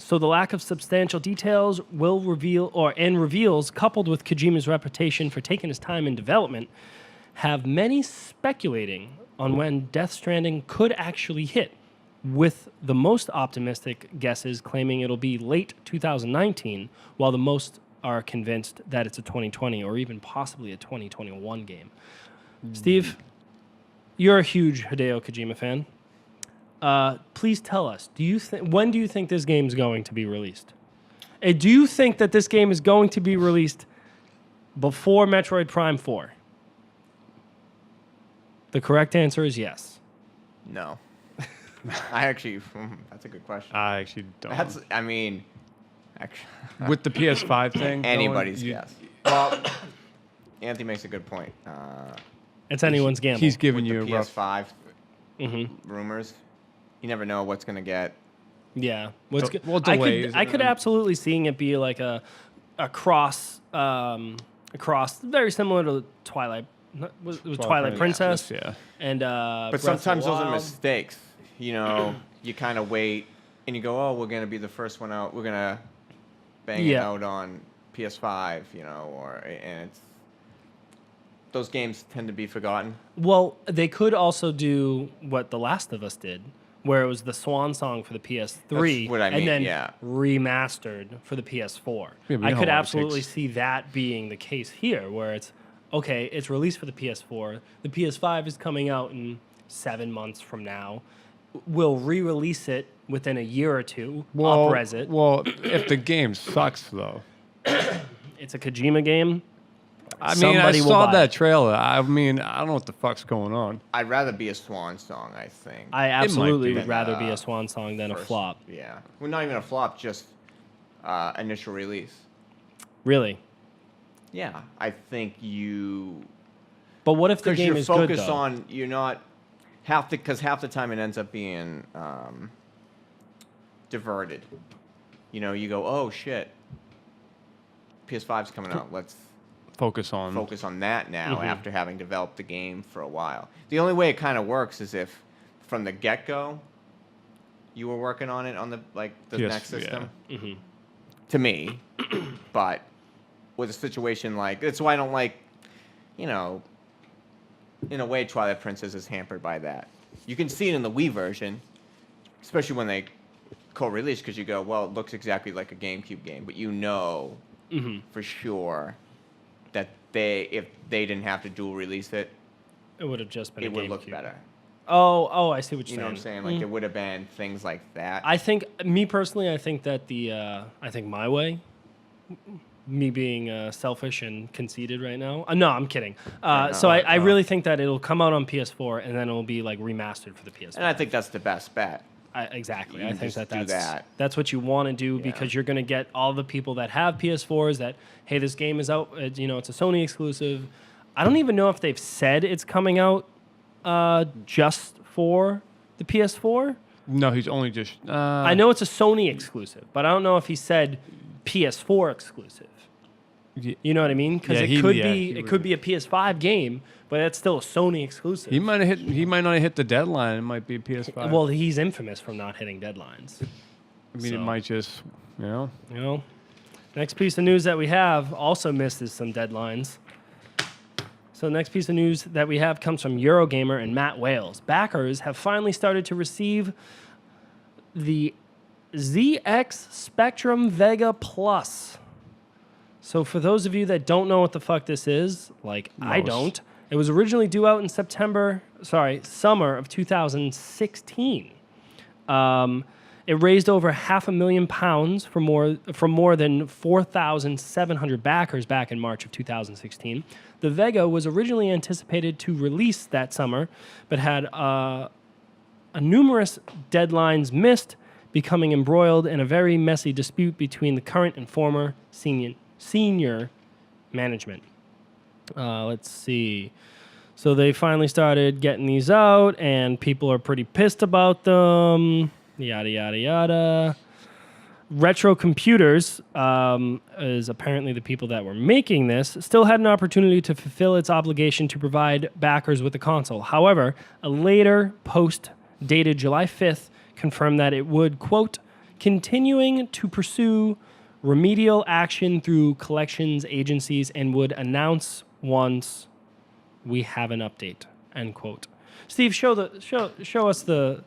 So the lack of substantial details reveals, coupled with Kojima's reputation for taking his time in development, have many speculating on when Death Stranding could actually hit, with the most optimistic guesses claiming it'll be late 2019, while the most are convinced that it's a 2020 or even possibly a 2021 game. Steve, you're a huge Hideo Kojima fan. Please tell us, when do you think this game is going to be released? And do you think that this game is going to be released before Metroid Prime 4? The correct answer is yes. No. I actually, that's a good question. I actually don't. Actually, With the PS5 thing, anybody's going, guess. Well, Anthony makes a good point. It's anyone's gamble. He's giving With you the a rough. PS5 rumors, you never know what's gonna get. Yeah. delays I could and- absolutely seeing it be like a cross, very similar to Twilight. It was Twilight Princess. Yeah. And But Breath of the sometimes those are Wild. mistakes. You know, you kind of wait and you go, oh, we're gonna be the first one out. We're gonna bang it Yeah. out on PS5. You know, and it's those games tend to be forgotten. Well, they could also do what The Last of Us did, where it was the swan song for the PS3 That's what I mean, and then yeah. remastered for the PS4. Yeah, but you I know could how long it absolutely takes. see that being the case here, where it's, okay, it's released for the PS4. The PS5 is coming out in 7 months from now. We'll re-release it within a year or two, up-res it. Well, if the game sucks though. It's a Kojima game. I mean, Somebody I will saw buy that it. trailer. I mean, I don't know what the fuck's going on. I'd rather be a swan song. I think. I absolutely be. would rather be Uh, a swan song than a First- flop. Yeah. Well, not even a flop, just initial release. Really. Yeah, I think you But what if the because game you're is good, focused though? on you're not because half the time it ends up being diverted. You know, you go, oh shit, PS5's coming out. Let's Focus on. focus on that now Mhm. after having developed the game for a while. The only way it kind of works is if from the get go you were working on it on the next yeah. system. Mhm. To me, but with a situation like that's why I don't like, you know, in a way Twilight Princess is hampered by that. You can see it in the Wii version, especially when they co-release, because you go, well, it looks exactly like a GameCube game, but you know for sure that if they didn't have to dual release it, It would have just been a it would GameCube. look better. Oh, I see what you're saying. You know what I'm saying? Like, there would have been things like that. I think, me personally, I think that I think my way, me being selfish and conceited right now. No, I'm kidding. I really think that it'll come out on PS4 and then it'll be like remastered for the PS4. And I think that's the best bet. Exactly. You I think just do that. that's what you want to do because you're going to get all the people that have PS4s that, hey, this game is out. It's a Sony exclusive. I don't even know if they've said it's coming out just for the PS4. No, he's only just. I know it's a Sony exclusive, but I don't know if he said PS4 exclusive. You know what I mean? Because it could be a PS5 game, but that's still a Sony exclusive. He might not have hit the deadline. It might be a PS5. Well, he's infamous for not hitting deadlines. I mean, it might just, Next piece of news that we have also misses some deadlines. So the next piece of news that we have comes from Eurogamer and Matt Wales. Backers have finally started to receive the ZX Spectrum Vega Plus. So for those of you that don't know what the fuck this is, like I don't, it was originally due out in summer of 2016. It raised over £500,000 from more than 4,700 backers back in March of 2016. The Vega was originally anticipated to release that summer, but had numerous deadlines missed, becoming embroiled in a very messy dispute between the current and former senior management. Let's see. So they finally started getting these out, and people are pretty pissed about them. Yada, yada, yada. Retro Computers is apparently the people that were making this, still had an opportunity to fulfill its obligation to provide backers with the console. However, a later post dated July 5th confirmed that it would, quote, continuing to pursue remedial action through collections agencies and would announce once we have an update, end quote. Steve, show us the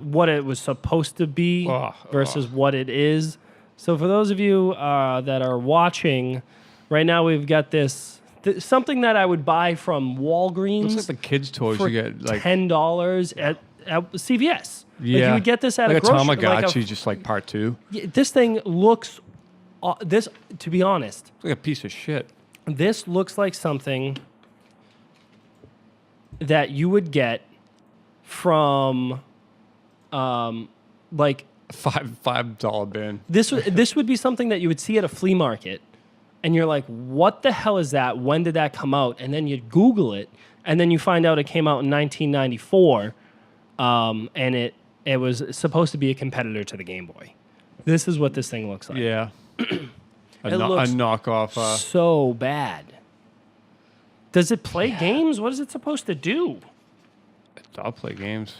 what it was supposed to be versus what it is. So for those of you that are watching, right now we've got this something that I would buy from Walgreens. Looks like the kids' toys for you get, like $10 at CVS. Yeah, like you would get this at like a grocery. Tamagotchi, just like part 2. This thing looks. To be honest, It's like a piece of shit. this looks like something that you would get from, like $5 bin. this would be something that you would see at a flea market, and you're like, "What the hell is that? When did that come out?" And then you Google it, and then you find out it came out in 1994, and it was supposed to be a competitor to the Game Boy. This is what this thing looks like. Yeah. a looks knockoff. So bad. Does it play games? What is it supposed to do? I'll play games.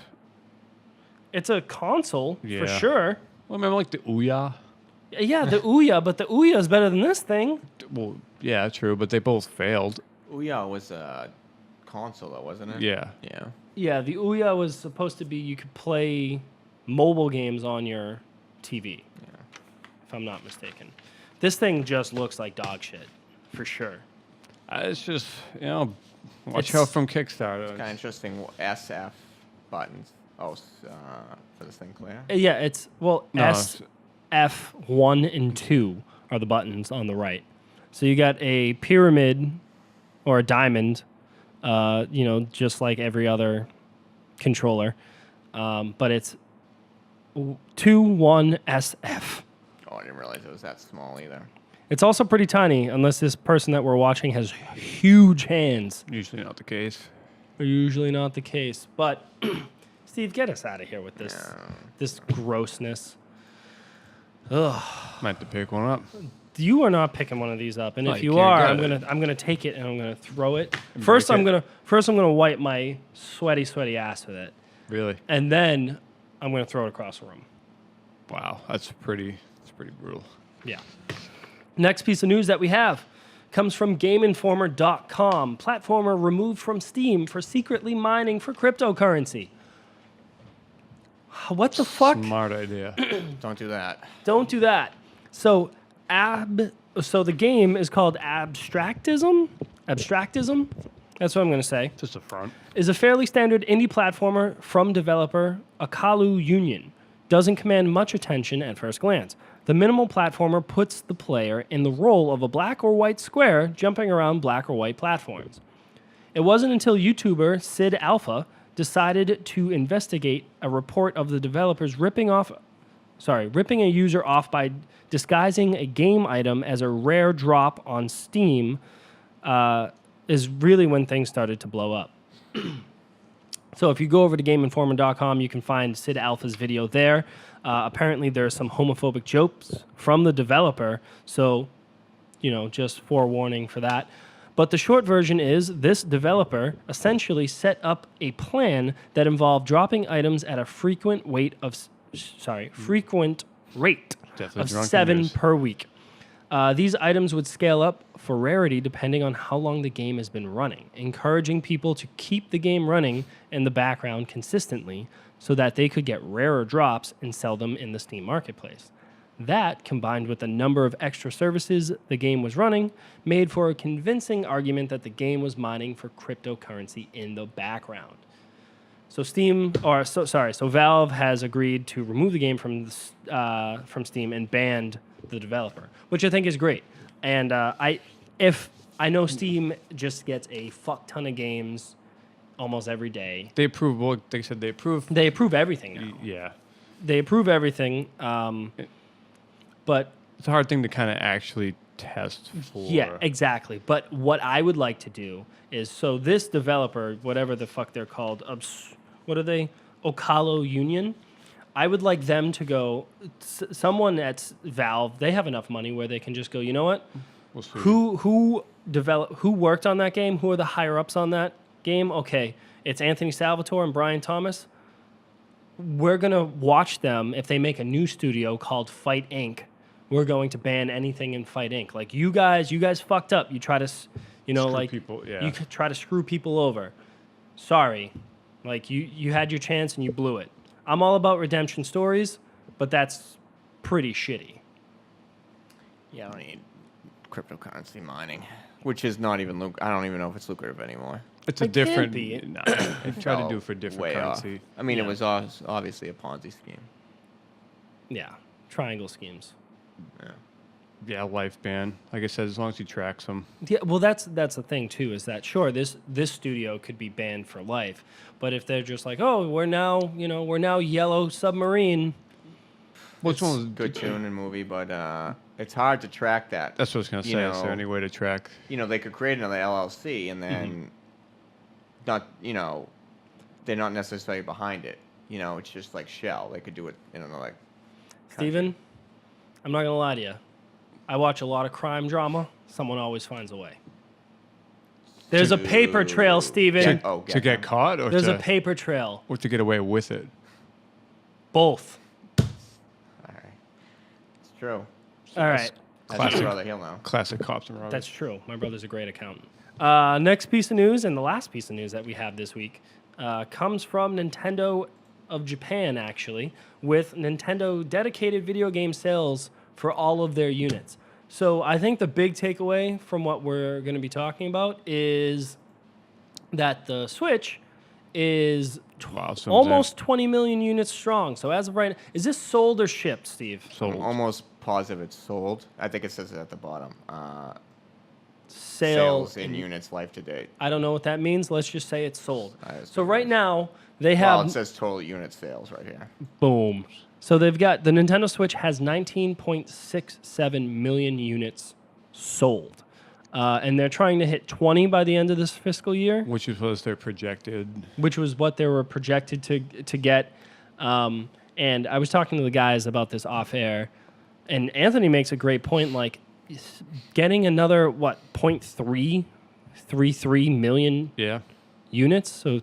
It's a console for Yeah. sure. Well, remember like the Ouya? Yeah, the Ouya, but the Ouya is better than this thing. Well, yeah, true, but they both failed. Ouya was a console, though, wasn't it? Yeah. Yeah. Yeah, the Ouya was supposed to be you could play mobile games on your TV, if I'm not mistaken. This thing just looks like dog shit, for sure. It's just, watch It's- out from Kickstarter. Kind of interesting. SF buttons. Oh, for this thing, Claire. Yeah, it's, well, No, S, F, 1, and 2 are the buttons on the right. So you got a pyramid or a diamond, just like every other controller. But it's 2, 1, SF. Oh, I didn't realize it was that small either. It's also pretty tiny, unless this person that we're watching has huge hands. Usually not the case. Usually not the case. But, Steve, get us out of here with this grossness. Ugh. Might have to pick one up. You are not picking one of these up, and Oh, if you you can't are, get I'm gonna take it and I'm gonna throw it. And First, break I'm it. gonna wipe my sweaty ass with it, Really? and then I'm gonna throw it across the room. Wow, that's pretty brutal. Yeah. Next piece of news that we have comes from GameInformer.com. Platformer removed from Steam for secretly mining for cryptocurrency. What the fuck? Smart idea. Don't do that. Don't do that. So the game is called Abstractism. Abstractism. That's what I'm going to say. Just a front. Is a fairly standard indie platformer from developer Akalu Union. Doesn't command much attention at first glance. The minimal platformer puts the player in the role of a black or white square jumping around black or white platforms. It wasn't until YouTuber Sid Alpha decided to investigate a report of the developers ripping a user off by disguising a game item as a rare drop on Steam, is really when things started to blow up. So if you go over to GameInformer.com, you can find Sid Alpha's video there. Apparently, there are some homophobic jokes from the developer, so, just forewarning for that. But the short version is this developer essentially set up a plan that involved dropping items at a frequent rate of Definitely 7 per week. These items would scale up for rarity depending on how long the game has been running, encouraging people to keep the game running in the background consistently so that they could get rarer drops and sell them in the Steam marketplace. That, combined with the number of extra services the game was running, made for a convincing argument that the game was mining for cryptocurrency in the background. So Valve has agreed to remove the game from Steam and banned the developer, which I think is great. And I know Steam just gets a fuck ton of games almost every day. They approve. Well, they said they approve. They approve everything now. Yeah. They approve everything, but it's a hard thing to kind of actually test for. Yeah, exactly. But what I would like to do is, so this developer, whatever the fuck they're called, what are they? Ocalo Union. I would like them to go, someone at Valve, they have enough money where they can just go, you know what? We'll see. Who worked on that game? Who are the higher ups on that game? Okay, it's Anthony Salvatore and Brian Thomas. We're going to watch them if they make a new studio called Fight Inc. We're going to ban anything in Fight Inc. Like, you guys fucked up. You try to, Screw people, yeah. You try to screw people over. Sorry. Like, you had your chance and you blew it. I'm all about redemption stories, but that's pretty shitty. Yeah, I don't need cryptocurrency mining, which is not even I don't even know if it's lucrative anymore. It's a It different. can't be. No, they try to do it for different Way off. currency. I mean, Yeah. it was obviously a Ponzi scheme. Yeah. Triangle schemes. Yeah. Yeah, life ban. Like I said, as long as you track some. Yeah, well, that's the thing too. Is that sure? This studio could be banned for life, but if they're just like, oh, we're now Yellow Submarine. Which one was Good tune and movie, but it's hard to track that. That's what I was gonna say. Is there any way to track? They could create another LLC and then they're not necessarily behind it. It's just like Shell. They could do it in another. Steven, I'm not gonna lie to you. I watch a lot of crime drama. Someone always finds a way. There's a paper trail, Steven. To get caught, or There's to, a paper trail. or to get away with it. Both. All right. It's true. All right. That's my brother. He'll know. Classic cops and robbers. That's true. My brother's a great accountant. Next piece of news, and the last piece of news that we have this week, comes from Nintendo of Japan, actually, with Nintendo dedicated video game sales for all of their units. So I think the big takeaway from what we're going to be talking about is that the Switch is almost 20 million units strong. So as of right now, is this sold or shipped, Steve? sold. I'm almost positive it's sold. I think it says it at the bottom. Sales in units life to date. I don't know what that means. Let's just say it's sold. I assume So it right is. now, they Well, have... it says total unit sales right here. Boom. So they've got the Nintendo Switch has 19.67 million units sold. And they're trying to hit 20 by the end of this fiscal year, Which was their projected. which was what they were projected to get. And I was talking to the guys about this off air, and Anthony makes a great point, like getting another, 0.333 million Yeah. units, so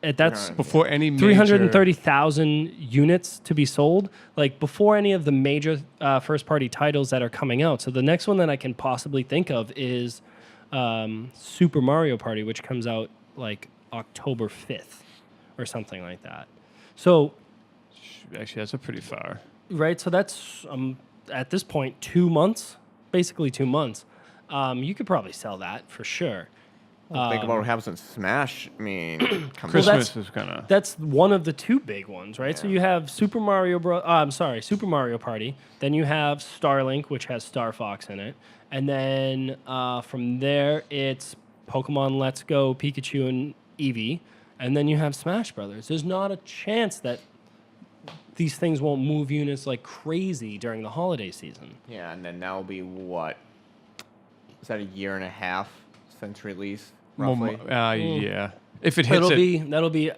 that's Before any major... 330,000 units to be sold, like before any of the major first-party titles that are coming out. So the next one that I can possibly think of is Super Mario Party, which comes out like October 5th or something like that. So, Actually, that's a pretty far. right, so that's at this point 2 months, basically 2 months. You could probably sell that for sure. Think about what happens in Smash. I mean, come on. Christmas is gonna... That's one of the two big ones, right? So you have Super Mario Party. Then you have Starlink, which has Star Fox in it, and then from there it's Pokemon Let's Go, Pikachu, and Eevee, and then you have Smash Brothers. There's not a chance that these things won't move units like crazy during the holiday season. Yeah, and then that'll be what? Is that a year and a half since release, roughly? Yeah. If it hits That'll be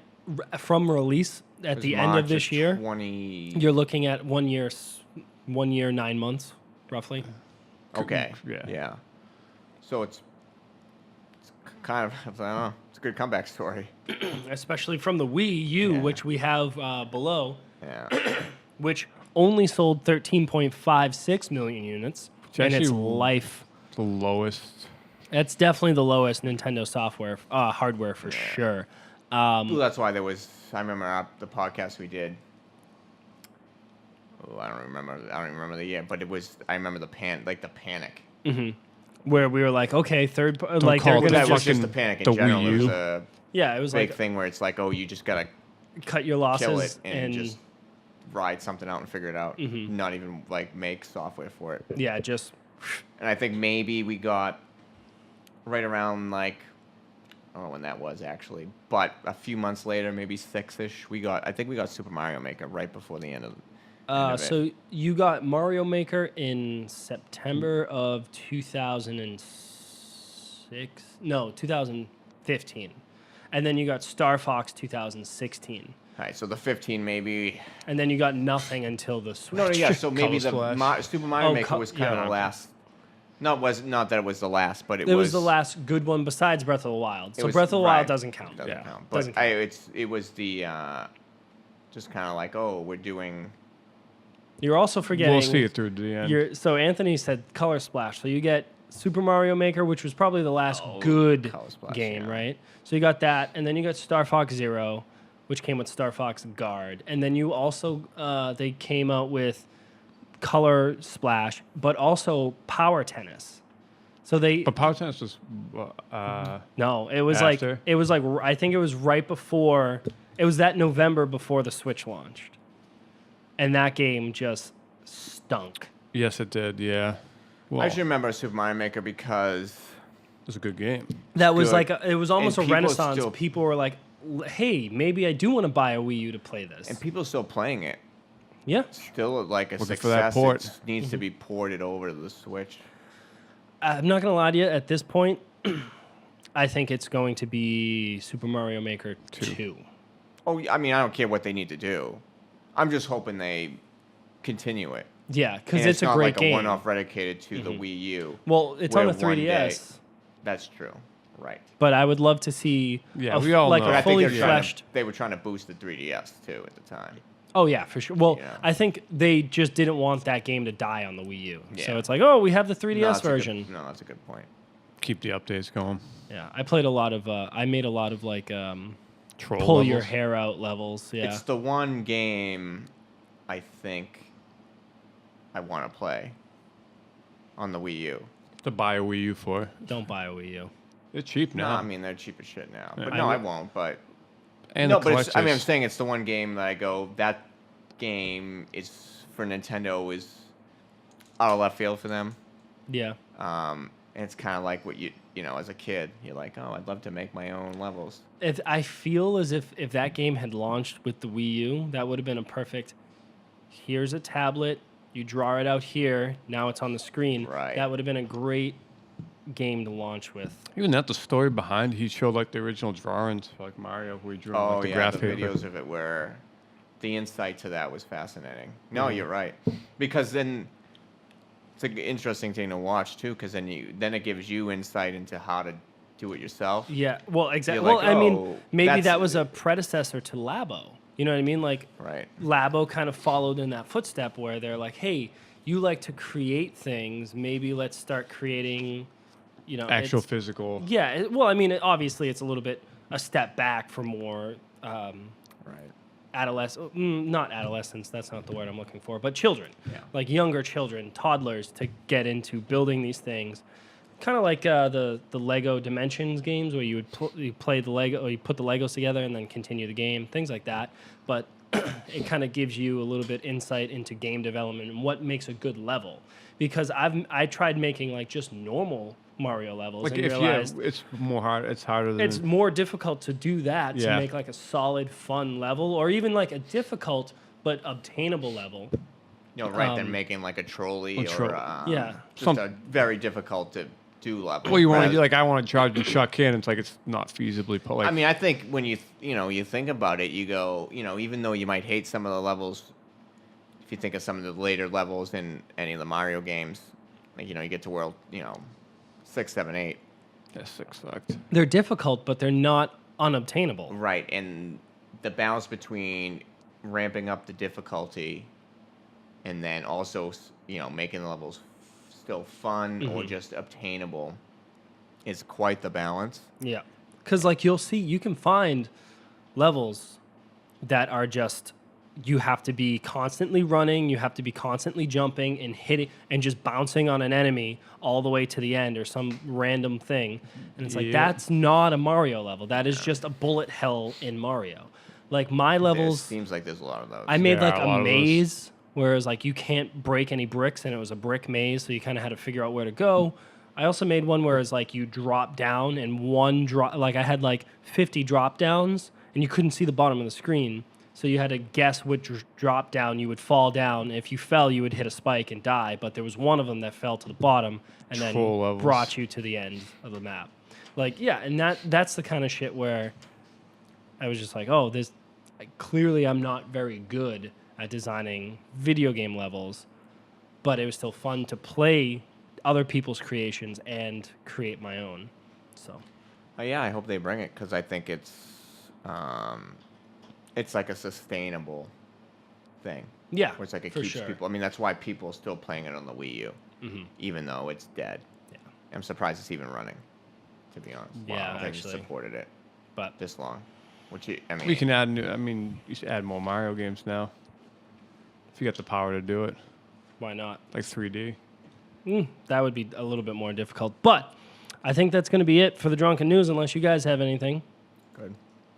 from release at the end of this year. 20... You're looking at 1 year, 1 year, 9 months, roughly. Okay. Yeah. So it's kind of, I don't know, it's a good comeback story. Especially from the Wii U, Yeah. which we have below, Yeah. which only sold 13.56 million units in its actually life. the lowest. That's definitely the lowest Nintendo software hardware for sure. Well, that's why there was. I remember the podcast we did. Oh, I don't even remember the year, but it was. I remember the panic. Where we were like, okay, like call they're it gonna That was just, just the panic in the general. Wii It was U. a yeah, it was big like thing where it's like, oh, you just gotta cut your kill losses it and just ride something out and figure it out. Not even like make software for it. yeah, just And I think maybe we got right around like, I don't know when that was actually, but a few months later, maybe 6-ish, I think we got Super Mario Maker right before the end of it. so you got Mario Maker in September of 2015. And then you got Star Fox 2016. All right, so the 15 maybe. And then you got nothing until the Switch. No, yeah, so maybe Color Splash. Super Mario Oh, Maker was kind of the last. Not that it was the last, but It was the last good one besides Breath of the Wild. So was- Breath of the right. Wild doesn't count. Doesn't Yeah. count. But Doesn't count. it was the just kind of like, oh, we're doing. You're also forgetting. We'll see it through the end. So Anthony said Color Splash. So you get Super Mario Maker, which was probably the last good Color Splash, game, yeah. right? So you got that, and then you got Star Fox Zero, which came with Star Fox Guard, and then you also they came out with Color Splash, but also Power Tennis. So they But Power Tennis was... no, it was After? like I think it was right before. It was that November before the Switch launched, and that game just stunk. yes, it did, yeah. Well, I just remember Super Mario Maker because it was a good game. That was good. like it was almost a And people renaissance. still- People were like, "Hey, maybe I do want to buy a Wii U to play this." and people are still playing it. Yeah, Still like a Looking for that success. port. It needs to be ported over to the Switch. I'm not gonna lie to you. At this point, I think it's going to be Super Mario Maker 2. Oh, I mean, I don't care what they need to do. I'm just hoping they continue it. Yeah, because And it's a not great like game. a one-off dedicated to the Wii U. Well, it's on where the one day- 3DS, That's true. Right. but I would love to see Yeah, we all like know. But a I think fully they're trying fleshed. to, they were trying to boost the 3DS too at the time. Oh yeah, for sure. Well, Yeah. I think they just didn't want that game to die on the Wii U. So Yeah. it's like, oh, we have the No, 3DS that's a good- version. no, that's a good point. Keep the updates going. Yeah, I played a lot of. I made a lot of like Troll pull your levels. hair out levels. Yeah. It's the one game I think I want to play on the Wii U. To buy a Wii U for. Don't buy a Wii U. It's cheap No, now. I mean they're cheap as shit now. Yeah. But I no, I would- won't. But and no, the but it's, I mean, I'm collectors. saying it's the one game that I go. That game is for Nintendo is out of left field for them. Yeah. And it's kind of like what you know as a kid, you're like, oh, I'd love to make my own levels. I feel as if that game had launched with the Wii U, that would have been a perfect. Here's a tablet. You draw it out here. Now it's on the screen. Right. That would have been a great game to launch with. Even that, the story behind, he showed like the original drawings for like Mario, where he drew Oh like the yeah, graph the paper. videos of it where the insight to that was fascinating. No, Mm-hmm. you're right, because then it's an interesting thing to watch too, because then it gives you insight into how to do it yourself. Yeah. Well, exactly. You're Well, like, I mean, "Oh, maybe that's- that was a predecessor to Labo. You know what I mean? Like, Right. Labo kind of followed in that footstep where they're like, hey, you like to create things. Maybe let's start creating, Actual it's- physical. Yeah. Well, I mean, obviously, it's a little bit a step back for more Right. not adolescents, that's not the word I'm looking for, but children. Yeah. Like younger children, toddlers, to get into building these things. Kind of like the Lego Dimensions games where you would you play the Lego, or you put the Legos together and then continue the game, things like that. But it kind of gives you a little bit insight into game development and what makes a good level. Because I tried making like just normal Mario levels Like and if realized it's more hard. It's harder than. it's more difficult to do that to Yeah. make like a solid, fun level, or even like a difficult but obtainable level. Than making like a trolley or Yeah. just a very difficult to do level. Well, you want to Whereas- do like I want to charge and shot cannon. It's like it's not feasibly put. Like, I mean, I think when you think about it, you go, even though you might hate some of the levels, if you think of some of the later levels in any of the Mario games, like you get to world 6, 7, 8, yeah, 6 sucked. They're difficult, but they're not unobtainable. right, and the balance between ramping up the difficulty and then also making the levels still fun or just obtainable is quite the balance. Yeah. Because, like, you can find levels that are just, you have to be constantly running, you have to be constantly jumping and hitting and just bouncing on an enemy all the way to the end or some random thing. And it's like, Yeah. that's not a Mario level. That is just a bullet hell in Mario. Like, my It levels, seems like there's a lot of those. I made There like are a lot a of those. maze, whereas like you can't break any bricks, and it was a brick maze, so you kind of had to figure out where to go. I also made one where it's like you drop down and one drop, like I had like 50 drop downs, and you couldn't see the bottom of the screen, so you had to guess which drop down you would fall down. If you fell, you would hit a spike and die, but there was one of them that fell to the bottom and then Troll levels. brought you to the end of the map. Like, yeah, and that's the kind of shit where I was just like, oh, clearly I'm not very good at designing video game levels, but it was still fun to play other people's creations and create my own. So, Yeah, I hope they bring it because I think it's like a sustainable thing. yeah, Where it's like it for keeps sure. people. I mean, that's why people are still playing it on the Wii U, even though it's dead. Yeah. I'm surprised it's even running, to be honest. Yeah, they just actually. supported it But this long. I mean, We can add new. I mean, you should add more Mario games now. If you got the power to do it, why not? like 3D. That would be a little bit more difficult. But I think that's going to be it for the Drunken News, unless you guys have anything. good.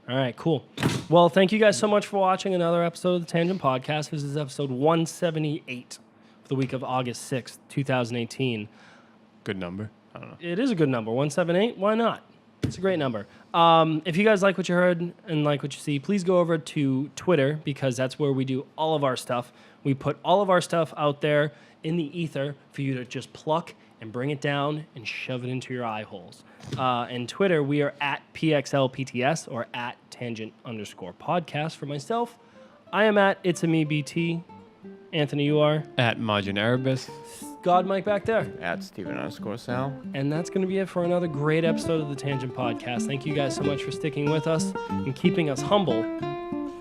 All right, cool. Well, thank you guys so much for watching another episode of the Tangent Podcast. This is episode 178 for the week of August 6th, 2018. Good number. I don't know. It is a good number, 178. Why not? It's a great number. If you guys like what you heard and like what you see, please go over to Twitter because that's where we do all of our stuff. We put all of our stuff out there in the ether for you to just pluck and bring it down and shove it into your eye holes. And Twitter, we are at PXLPTS or at tangent_podcast. For myself, I am at It's a Me BT. Anthony, you are At Margin Erebus. God Mike back there. At Steven_Sal. And that's going to be it for another great episode of the Tangent Podcast. Thank you guys so much for sticking with us and keeping us humble.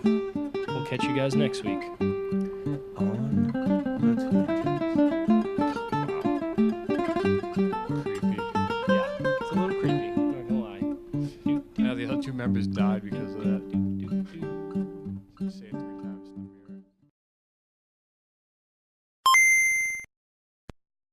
We'll catch you guys next week. Creepy. Yeah, it's a little creepy, not gonna lie. Yeah, the other 2 members died because of that.